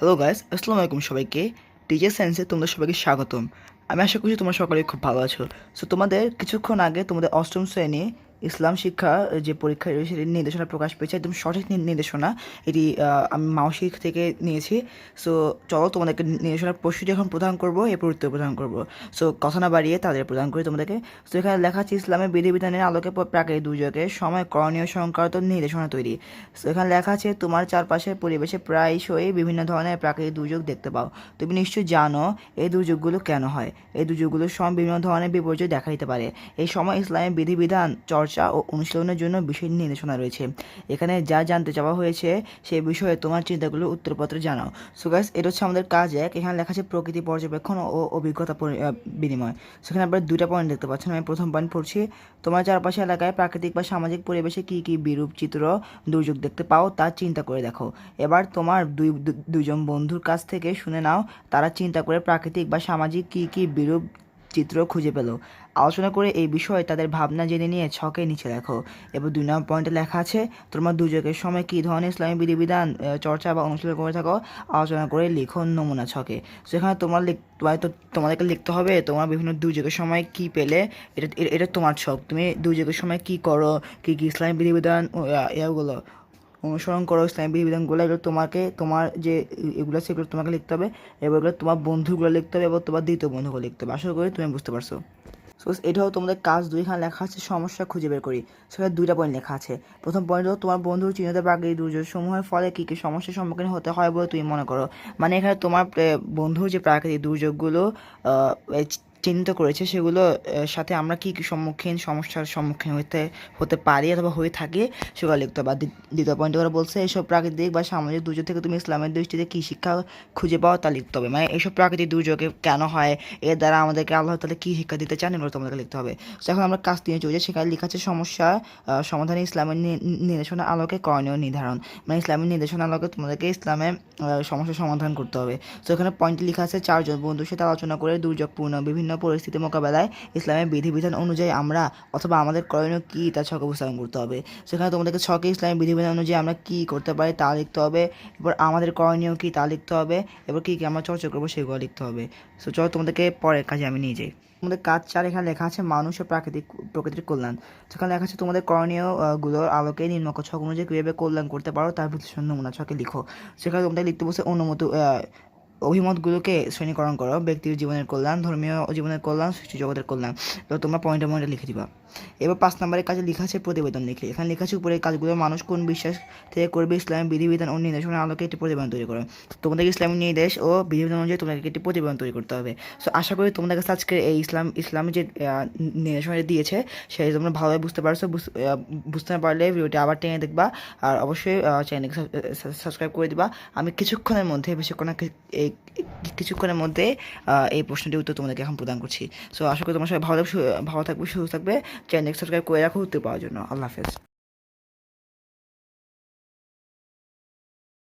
Hello guys, আসসালামু আলাইকুম সবাইকে। টিচার সায়েন্সে তোমাদের সবাইকে স্বাগতম। আমি আশা করছি তোমরা সকলে খুব ভালো আছো। সো তোমাদের কিছুক্ষণ আগে তোমাদের অষ্টম শ্রেণী ইসলাম শিক্ষা যে পরীক্ষা রয়েছে সেটির নির্দেশনা প্রকাশ পেয়েছে, একদম সঠিক নির্দেশনা। এটি আমি মাওশিক থেকে নিয়েছি। সো চলো তোমাদেরকে নির্দেশনার প্রশ্নটি এখন প্রদান করবো, এরপর উত্তর প্রদান করবো। সো কথা না বাড়িয়ে তাদের প্রদান করি তোমাদেরকে। সো এখানে লেখা আছে ইসলামের বিধিবিধানের আলোকে প্রাকৃতিক দুর্যোগের সময় করণীয় সংক্রান্ত নির্দেশনা তৈরি। সো এখানে লেখা আছে তোমার চারপাশের পরিবেশে প্রায়শই বিভিন্ন ধরনের প্রাকৃতিক দুর্যোগ দেখতে পাও। তুমি নিশ্চয়ই জানো এই দুর্যোগগুলো কেন হয়। এই দুর্যোগগুলোর সময় বিভিন্ন ধরনের বিপর্যয় দেখা দিতে পারে। এই সময় ইসলামের বিধিবিধান চর্চা ও অনুশীলনের জন্য বিশেষ নির্দেশনা রয়েছে। এখানে যা জানতে চাওয়া হয়েছে সেই বিষয়ে তোমার চিন্তাগুলো উত্তরপত্রে জানাও। সো গাইস, এটা হচ্ছে আমাদের কাজ এক। এখানে লেখা আছে প্রকৃতি পর্যবেক্ষণ ও অভিজ্ঞতা বিনিময়। সেখানে আমরা দুইটা পয়েন্ট দেখতে পাচ্ছেন। আমি প্রথম পয়েন্ট পড়ছি, তোমার চারপাশে এলাকায় প্রাকৃতিক বা সামাজিক পরিবেশে কী কী বিরূপ চিত্র দুর্যোগ দেখতে পাও তা চিন্তা করে দেখো। এবার তোমার দুইজন বন্ধুর কাছ থেকে শুনে নাও তারা চিন্তা করে প্রাকৃতিক বা সামাজিক কী কী বিরূপ চিত্র খুঁজে পেল। আলোচনা করে এই বিষয়ে তাদের ভাবনা জেনে নিয়ে ছকে নিচে লেখো। এবার 2 নম্বর পয়েন্টে লেখা আছে তোমার দুর্যোগের সময় কী ধরনের ইসলামী বিধিবিধান চর্চা বা অনুশীলন করে থাকো আলোচনা করে লিখো নমুনা ছকে। সেখানে তোমাদেরকে লিখতে হবে তোমার বিভিন্ন দুর্যোগের সময় কী পেলে। এটা তোমার ছক। তুমি দুর্যোগের সময় কী করো, কী কী ইসলামী বিধিবিধান এগুলো অনুসরণ করো, ইসলামী বিধিবিধানগুলো, এগুলো তোমাকে তোমার যে এগুলো সেগুলো তোমাকে লিখতে হবে। এবার এগুলো তোমার বন্ধুগুলো লিখতে হবে এবং তোমার দ্বিতীয় বন্ধুগুলো লিখতে হবে। আশা করি তুমি বুঝতে পারছো। সো এটাও তোমাদের কাজ 2। এখানে লেখা আছে সমস্যা খুঁজে বের করি। সেখানে 2টা পয়েন্ট লেখা আছে। প্রথম পয়েন্ট হলো তোমার বন্ধুর চিহ্নিত প্রাকৃতিক দুর্যোগ সমূহের ফলে কী কী সমস্যার সম্মুখীন হতে হয় বলে তুমি মনে করো। মানে এখানে তোমার বন্ধুর যে প্রাকৃতিক দুর্যোগগুলো চিহ্নিত করেছে সেগুলো সাথে আমরা কী কী সমস্যার সম্মুখীন হতে পারি অথবা হয়ে থাকি সেগুলো লিখতে হবে। দ্বিতীয় পয়েন্টে ওরা বলছে এইসব প্রাকৃতিক বা সামাজিক দুর্যোগ থেকে তুমি ইসলামের দৃষ্টিতে কী শিক্ষা খুঁজে পাও তা লিখতে হবে। মানে এইসব প্রাকৃতিক দুর্যোগে কেন হয়, এর দ্বারা আমাদেরকে আল্লাহ তাআলা কী শিক্ষা দিতে চান এগুলো তোমাদেরকে লিখতে হবে। তো এখন আমরা কাজ নিয়ে চলছি। সেখানে লেখা আছে সমস্যা সমাধানে ইসলামের নির্দেশনা আলোকে করণীয় নির্ধারণ। মানে ইসলামের নির্দেশনা আলোকে তোমাদেরকে ইসলামের সমস্যার সমাধান করতে হবে। তো এখানে পয়েন্টে লেখা আছে 4জন বন্ধুর সাথে আলোচনা করে দুর্যোগপূর্ণ বিভিন্ন পরিস্থিতি মোকাবেলায় ইসলামের বিধিবিধান অনুযায়ী আমরা অথবা আমাদের করণীয় কী তা ছকে উপস্থাপন করতে হবে। সেখানে তোমাদেরকে ছকে ইসলামের বিধিবিধান অনুযায়ী আমরা কী করতে পারি তা লিখতে হবে। এবার আমাদের করণীয় কী তা লিখতে হবে। এবার কী কী আমরা চর্চা করবো সেগুলো লিখতে হবে। সো চলো তোমাদেরকে পরের কাজে আমি নিয়ে যাই। তোমাদের কাজ 4 এখানে লেখা আছে মানুষ ও প্রকৃতির কল্যাণ। সেখানে লেখা আছে তোমাদের করণীয় গুলোর আলোকে নিম্নলিখিত ছক অনুযায়ী কীভাবে কল্যাণ করতে পারো তার বিশ্লেষণ নমুনা ছকে লিখো। সেখানে তোমাদের লিখতে বলছে অভিমতগুলোকে শ্রেণীকরণ করো। ব্যক্তির জীবনের কল্যাণ, ধর্মীয় জীবনের কল্যাণ, সৃষ্টি জগতের কল্যাণ। তো তোমরা পয়েন্টে পয়েন্টে লিখে দিবা। এবার 5 নম্বরের কাজে লেখা আছে প্রতিবেদন লিখে। এখানে লেখা আছে উপরের কাজগুলো মানুষ কোন বিশ্বাস থেকে করবে ইসলামের বিধিবিধান ও নির্দেশনার আলোকে একটি প্রতিবেদন তৈরি করো। তোমাদের ইসলামী নির্দেশ ও বিধিবিধান অনুযায়ী তোমাদেরকে একটি প্রতিবেদন তৈরি করতে হবে। সো আশা করি তোমাদের কাছে আজকে এই ইসলামের যে নির্দেশনা দিয়েছে সেটা তোমরা ভালোভাবে বুঝতে পারছো। বুঝতে না পারলে ভিডিওটি আবার টেনে দেখবা আর অবশ্যই চ্যানেলকে সাবস্ক্রাইব করে দিবা। আমি কিছুক্ষণের মধ্যে এই প্রশ্নটির উত্তর তোমাদেরকে এখন প্রদান করছি। সো আশা করি তোমার সবাই ভালো থাকবে, সুস্থ থাকবে। চ্যানেলকে সাবস্ক্রাইব করে রাখো উত্তর পাওয়ার জন্য। আল্লাহ হাফেজ।